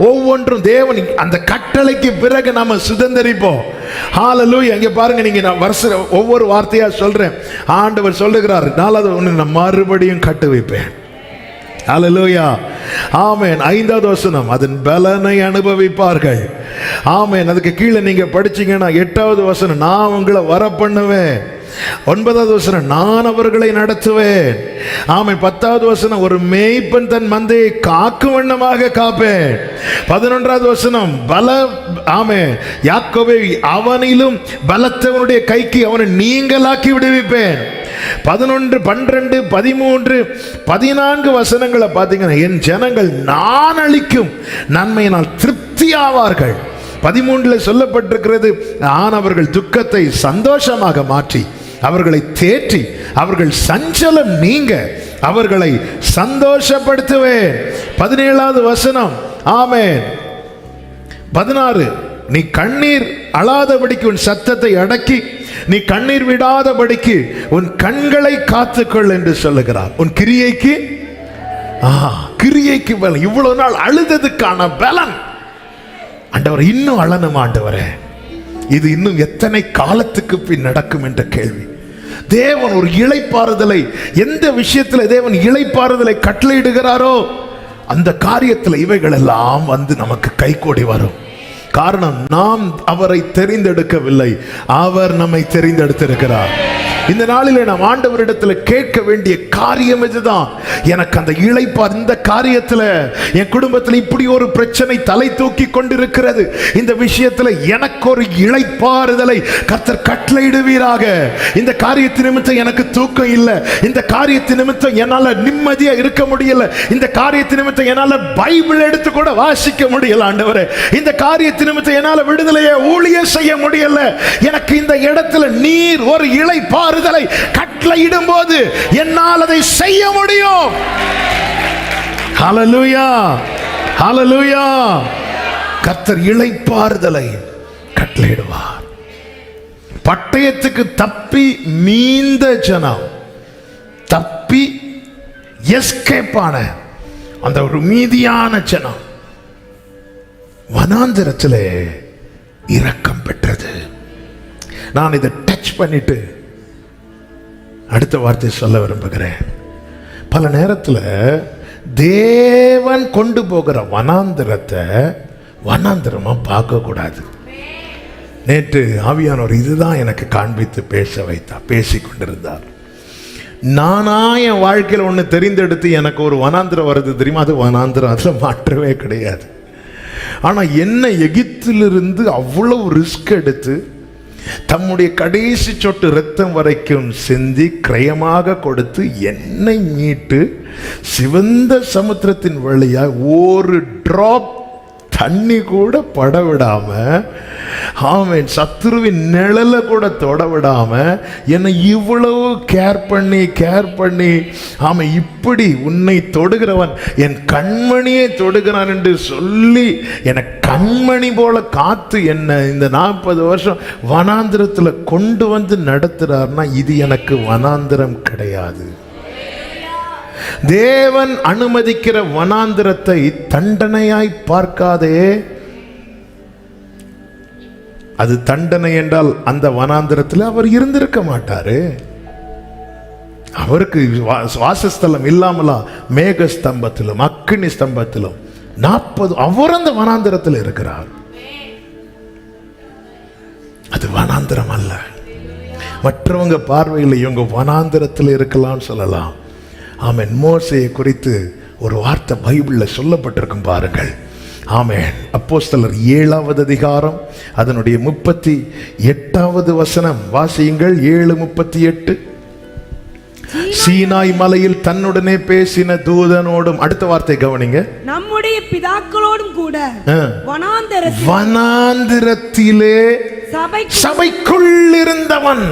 ஒவ்வொன்றும் தேவன் அந்த கட்டளைக்கு பிறகு நம்ம சுதந்தரிப்போம். ஹல்லேலூயா. இங்க பாருங்க, நீங்க நான் வருஷ ஒவ்வொரு வார்த்தையா சொல்றேன். ஆண்டவர் சொல்லுகிறார், 4வது ஒன்று நான் மறுபடியும் கட்டு வைப்பேன். ஹல்லேலூயா. ஆமென். 5வது வசனம், அதன் பலனை அனுபவிப்பார்கள். ஆமென். அதுக்கு கீழே நீங்க படிச்சீங்கன்னா 8வது வசனம், நான் உங்களை வர பண்ணுவேன். 9வது வசனம், நான் அவர்களை நடத்துவேன். ஆமென். 10வது வசனம், ஒரு மேய்ப்பன் தன் மந்தையை காக்கும் வண்ணமாக காப்பேன். 11வது வசனம், ஆமென், யாக்கோபை அவனிலும் பலத்தவனுடைய கைக்கு அவனை நீங்களாக்கி விடுவிப்பேன். 11, 12, 13, 14 வசனங்களை பார்த்தீங்கன்னா, என் ஜனங்கள் நான் அளிக்கும் நன்மையினால் திருப்தி ஆவார்கள். 13 சொல்லப்பட்டிருக்கிறது, நான் அவர்கள் துக்கத்தை சந்தோஷமாக மாற்றி அவர்களை தேற்றி அவர்கள் சஞ்சலம் நீங்க அவர்களை சந்தோஷப்படுத்துவேன். 17வது வசனம், ஆமென். 16, நீ கண்ணீர் அழாதபடிக்கு உன் சத்தத்தை அடக்கி நீ கண்ணீர் விடாதபடிக்கு உன் கண்களை காத்துக்கொள் என்று சொல்லுகிறார். உன் கிரியைக்கு பலன். இவ்வளவு நாள் அழுததுக்கான பலன். ஆண்டவர், இன்னும் அழணும் ஆண்டவரே, இது இன்னும் எத்தனை காலத்துக்கு பின் நடக்கும் என்ற கேள்வி. தேவன் ஒரு இளைப்பாறுதலை, எந்த விஷயத்தில் தேவன் இளைப்பாறுதலை கட்டளையிடுகிறாரோ அந்த காரியத்தில் இவைகள் எல்லாம் வந்து நமக்கு கைகூடி வரும். காரணம், நாம் அவரை தெரிந்தெடுக்கவில்லை, அவர் நம்மை தெரிந்தெடுத்திருக்கிறார். இந்த நாளிலே நாம் ஆண்டவரிடத்தில் கேட்க வேண்டிய காரியம் இதுதான். எனக்கு அந்த இளைப்பார், இந்த காரியத்தில் என் குடும்பத்தில் இப்படி ஒரு பிரச்சனை தலை தூக்கி கொண்டிருக்கிறது, இந்த விஷயத்தில் எனக்கு ஒரு இளைப்பாறுதலை கர்த்தர் கட்டளையிடுவீராக. இந்த காரியத்தின் நிமித்தம் எனக்கு தூக்கம் இல்லை, இந்த காரியத்தின் நிமித்தம் என்னால் நிம்மதியா இருக்க முடியல, இந்த காரியத்தின் நிமித்தம் என்னால் பைபிள் எடுத்து கூட வாசிக்க முடியல ஆண்டவரே, இந்த காரியத்தின் நிமித்தம் என்னால் விடுதலையை ஊழியம் செய்ய முடியல, எனக்கு இந்த இடத்துல நீர் ஒரு இளைப்பாறுதலை கட்டளையிடும் போது என்னால் அதை செய்ய முடியும். ஹல்லேலூயா, ஹல்லேலூயா. கர்த்தர் இளைப்பாறுதலை கட்டளையிடுவார். பட்டயத்துக்கு தப்பி மீந்த ஜனம், தப்பி எஸ்கேப் ஆன அந்த ஒரு மீதியான ஜனம் வனாந்திரத்திலே இரக்கம் பெற்றது. நான் இதை டச் பண்ணிட்டு அடுத்த வார்த்தை சொல்ல விரும்புகிறேன். பல நேரத்தில் தேவன் கொண்டு போகிற வனாந்திரத்தை வனாந்திரமா பார்க்க கூடாது. நேற்று ஆவியானவர் இதுதான் எனக்கு காண்பித்து பேசி கொண்டிருந்தார். நானா என் வாழ்க்கையில் ஒன்று தெரிந்தெடுத்து எனக்கு ஒரு வனாந்திரம் வருது தெரியுமா, அது வனாந்திரம், அதில் மாற்றவே கிடையாது. ஆனால் என்ன எகிப்திலிருந்து அவ்வளவு ரிஸ்க் எடுத்து தம்முடைய கடைசி சொட்டு இரத்தம் வரைக்கும் சிந்தி கிரயமாக கொடுத்து என்னை மீட்டு சிவந்த சமுத்திரத்தின் வழியா ஒரு டிராப் தண்ணி கூட பட விடாம, ஆமென், சத்துருவின் நிழல கூட தொட விடாம என்னை இவ்வளவு கேர் பண்ணி, ஆமா, இப்படி உன்னை தொடுகிறவன் என் கண்மணியை தொடுகிறான் என்று சொல்லி என்னை கண்மணி போல காத்து என்ன இந்த 40 வருஷம் வனாந்திரத்தில் கொண்டு வந்து நடத்துறார்னா இது எனக்கு வனாந்திரம் கிடையாது. தேவன் அனுமதிக்கிற வனாந்திரத்தை தண்டனையாய் பார்க்காதே. அது தண்டனை என்றால் அந்த வனாந்திரத்தில் அவர் இருந்திருக்க மாட்டாரு. அவருக்கு வாசஸ்தலம் இல்லாமலா மேக ஸ்தம்பத்திலும் அக்கினி ஸ்தம்பத்திலும் 40 அவர் அந்த வனாந்திரத்தில் இருக்கிறார். அது வனாந்திரம் அல்ல. மற்றவங்க பார்வையில் இவங்க வனாந்திரத்தில் இருக்கலாம்னு சொல்லலாம். ஆமென். மோசேயை குறித்து ஒரு வார்த்தை பைபிளில் சொல்லப்பட்டிருக்கும் பாருங்கள். ஆமென். அப்போஸ்தலர் 7வது அதிகாரம் அதனுடைய 38வது வசனம் வாசியுங்கள். 7:38. சீனாய் மலையில் தன்னுடனே பேசின தூதனோடும், அடுத்த வார்த்தை கவனிங்க, நம்முடைய பிதாக்களோடும் கூட வனாந்திரத்திலே சபைக்குள் இருந்தவன்.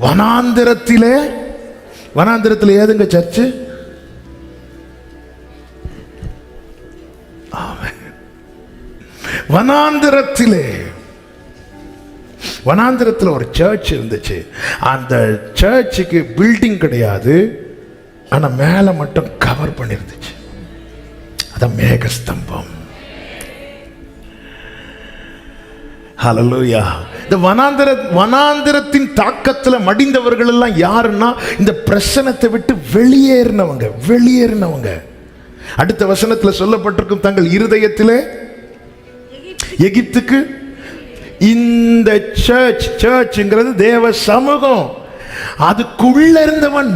வனாந்திரத்தில் ஏதுங்க சர்ச்சு? வனாந்திரத்தில் ஒரு சர்ச் இருந்துச்சு. அந்த சர்ச்சுக்கு பில்டிங் கிடையாது, ஆனா மேல மட்டும் கவர் பண்ணிருந்துச்சு. அதான் மேகஸ்தம்பம். ஹல்லேலூயா. இந்த வனாந்திரத்தின் தாக்கத்தில் மடிந்தவர்கள் எல்லாம் யாருன்னா இந்த பிரசனத்தை விட்டு வெளியேறினவங்க. அடுத்த வசனத்தில் சொல்லப்பட்டிருக்கும், தங்கள் இருதயத்திலே எகிப்துக்கு. இந்த சர்ச்ங்கிறது தேவ சமூகம், அதுக்குள்ள இருந்தவன்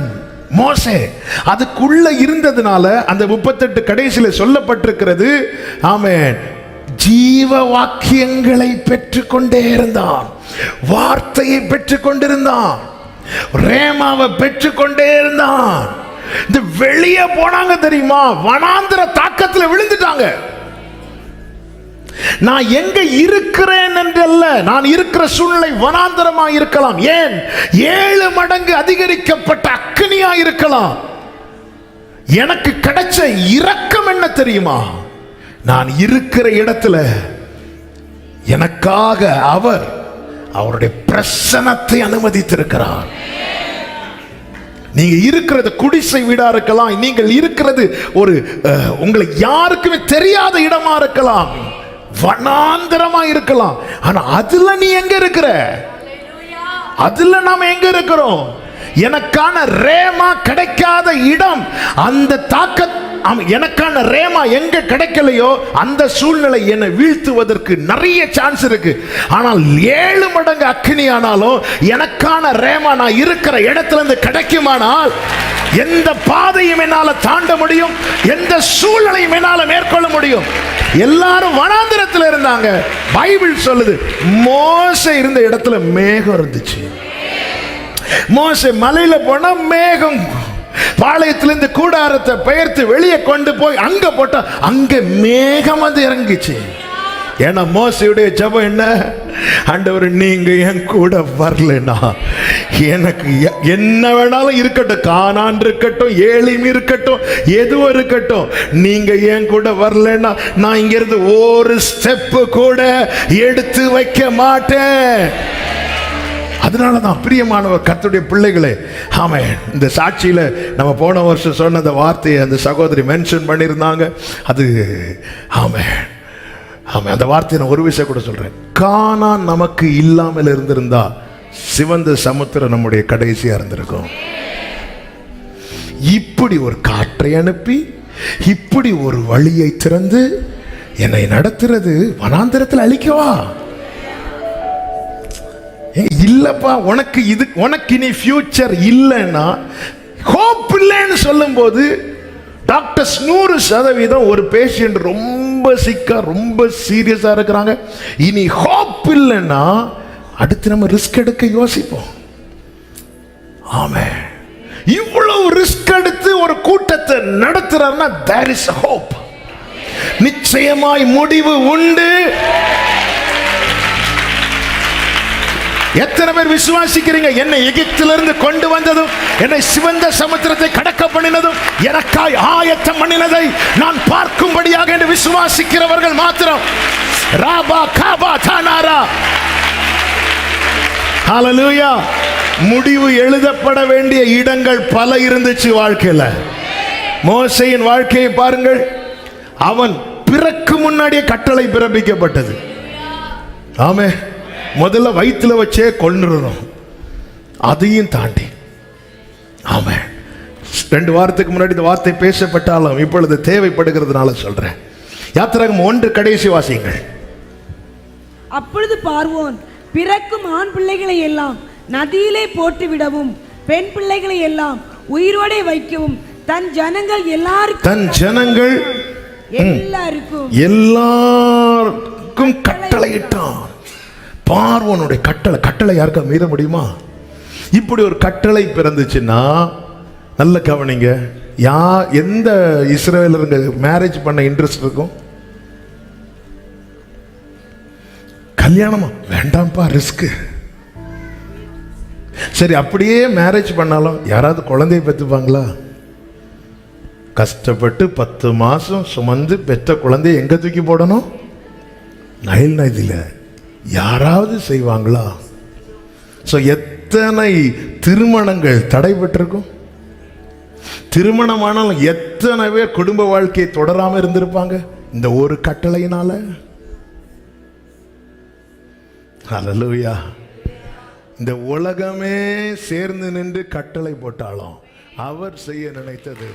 மோசே. அதுக்குள்ள இருந்ததுனால அந்த 38 கடைசியில் சொல்லப்பட்டிருக்கிறது, ஆமென், ஜீவ வாக்கியங்களை பெற்றுக்கொண்டே இருந்தான், வார்த்தையை பெற்றுக்கொண்டிருந்தான், ரேமாவை பெற்றுக்கொண்டே இருந்தான். இந்த வெளியே போனாங்க தெரியுமா, வனாந்திர தாக்கத்தில் விழுந்துட்டாங்க. நான் எங்க இருக்கிறேன் என்றல்ல, நான் இருக்கிற சூழ்நிலை வனாந்தரமா இருக்கலாம், ஏன் 7 மடங்கு அதிகரிக்கப்பட்ட அக்கினியா இருக்கலாம். எனக்கு கிடைச்ச இரக்கம் என்ன தெரியுமா, நான் இருக்கிற இடத்துல எனக்காக அவருடைய பிரசன்னத்தை அனுமதித்திருக்கிறார். நீங்க இருக்கிறது குடிசை வீடா இருக்கலாம், நீங்கள் இருக்கிறது ஒரு உங்களுக்கு யாருக்குமே தெரியாத இடமா இருக்கலாம், வனாந்தரமா இருக்கலாம். ஆனா அதுல நீ எங்க இருக்கிற, அதுல நாம எங்க இருக்கிறோம்? எனக்கான ரேமா கிடைக்காத இடம், அந்த தாக்க எனக்கான ரேமா எங்க கிடைக்கலையோ அந்த சூழ்நிலை என்னை வீழ்த்துவதற்கு நிறைய சான்ஸ் இருக்கு. ஆனால் 7 மடங்கு அக்கினி ஆனாலும் எனக்கான ரேமா நான் இருக்கிற இடத்துல இருந்து கிடைக்குமானால் எந்த பாதையும் என்னால தாண்ட முடியும், எந்த சூழ்நிலையும் என்னால மேற்கொள்ள முடியும். எல்லாரும் வனாந்திரத்தில் இருந்தாங்க. பைபிள் சொல்லுது, மோசே இருந்த இடத்துல மேகம் இருந்துச்சு. மோசே மலையில போனா மேகம், பாளையத்திலிருந்து கூடாரத்தை பெயர்த்து வெளியே கொண்டு போய் அங்க போட்டா அங்க மேகம் வந்து இறங்கிச்சு. ஏன்னா மோசையுடைய ஜெபம் என்ன, ஆண்டவர் நீங்க என் கூட வரலனா எனக்கு என்ன வேணாலும் இருக்கட்டும், கானான் இருக்கட்டும், ஏலிம் இருக்கட்டும், எதுவும் இருக்கட்டும், நீங்க என் கூட வரலனா நான் இங்க இருந்து ஒரு ஸ்டெப் கூட எடுத்து வைக்க மாட்டேன். அதனாலதான் பிரியமானவர் கர்த்தருடைய பிள்ளைகளே, ஆமென், இந்த சாட்சியில நம்ம போன வருஷம் சொன்ன அந்த வார்த்தையை அந்த சகோதரி மென்ஷன் பண்ணியிருந்தாங்க. அது ஆமென், ஆமென், அந்த வார்த்தையை நான் ஒரு விஷயம் கூட சொல்றேன். கானான் நமக்கு இல்லாமல் இருந்திருந்தா சிவந்த சமுத்திரம் நம்முடைய கடைசியா இருந்திருக்கும். இப்படி ஒரு காற்றை அனுப்பி இப்படி ஒரு வழியை திறந்து என்னை நடத்துறது வனாந்திரத்தில் அழிக்கவா? இல்லப்பா, உனக்கு இனி ஃபியூச்சர் இல்லைன்னா, ஹோப் இல்லைன்னு சொல்லும் போது டாக்டர்ஸ் 100% ஒரு பேஷண்ட் ரொம்ப சிக்கா ரொம்ப சீரியஸா இருக்கிறாங்க, இனி ஹோப் இல்லைன்னா அடுத்து நம்ம ரிஸ்க் எடுக்க யோசிப்போம். ஆமென், இவ்வளவு ரிஸ்க் எடுத்து ஒரு கூட்டத்தை நடத்துறாருன்னா there is hope. நிச்சயமாய் முடிவு உண்டு. எத்தனை பேர் விசுவாசிக்கிறீங்க? என்னை எகிப்திலிருந்து கொண்டு வந்ததும், என்னை சிவந்த சமுத்திரத்தை கடக்க பண்ணினதும், எனக்காய் ஆயத்தம் பண்ணினதை நான் பார்க்கும்படியாக என்று விசுவாசிக்கிறவர்கள் மாத்திரம். ராபா காபா தானாரா. ஹல்லேலூயா. முடிவு எழுதப்பட வேண்டிய இடங்கள் பல இருந்துச்சு வாழ்க்கையில. மோசேயின் வாழ்க்கையை பாருங்கள், அவன் பிறக்கு முன்னாடியே கட்டளை பிறப்பிக்கப்பட்டது. ஆமே, முதல்ல வயிற்றுல வச்சே கொன்னுறணும், அதையும் தாண்டி. ஆமே, 2 வாரத்துக்கு முன்னாடி இந்த வார்த்தை பேசப்பட்டாலும் இப்பொழுது தேவைப்படுகிறதுனால சொல்றேன். யாத்திராகமம் 1 கடைசி வாசியுங்கள். அப்பொழுது பார்வோன் பிறக்கும் ஆண் பிள்ளைகளை எல்லாம் நதியிலே போட்டு விடவும், பெண் பிள்ளைகளை எல்லாம் உயிரோடே வைக்கவும் தன் ஜனங்கள் எல்லாருக்கும் கட்டளையிட்டான். பார்வோனுடைய கட்டளை யாருக்கா மீற முடியுமா? இப்படி ஒரு கட்டளை பிறந்துச்சுன்னா நல்ல கவனிங்க, எந்த இஸ்ரவேலருங்க மேரேஜ் பண்ண இன்ட்ரெஸ்ட் இருக்கும்? கல்யாணமா வேண்டாம்ப்பா, ரிஸ்க். சரி, அப்படியே மேரேஜ் பண்ணாலும் யாராவது குழந்தைய பெற்றுப்பாங்களா? கஷ்டப்பட்டு 10 மாசம் சுமந்து பெற்ற குழந்தைய எங்க தூக்கி போடணும்? நைல் நதியில. யாராவது செய்வாங்களா? எத்தனை திருமணங்கள் தடைபட்டிருக்கும்? திருமணமானாலும் எத்தனை பேர் குடும்ப வாழ்க்கையை தொடராம இருந்திருப்பாங்க இந்த ஒரு கட்டளையினால. ஹல்லேலூயா. இந்த உலகமே சேர்ந்து நின்று கட்டளை போட்டாலும் அவர் செய்ய நினைத்தது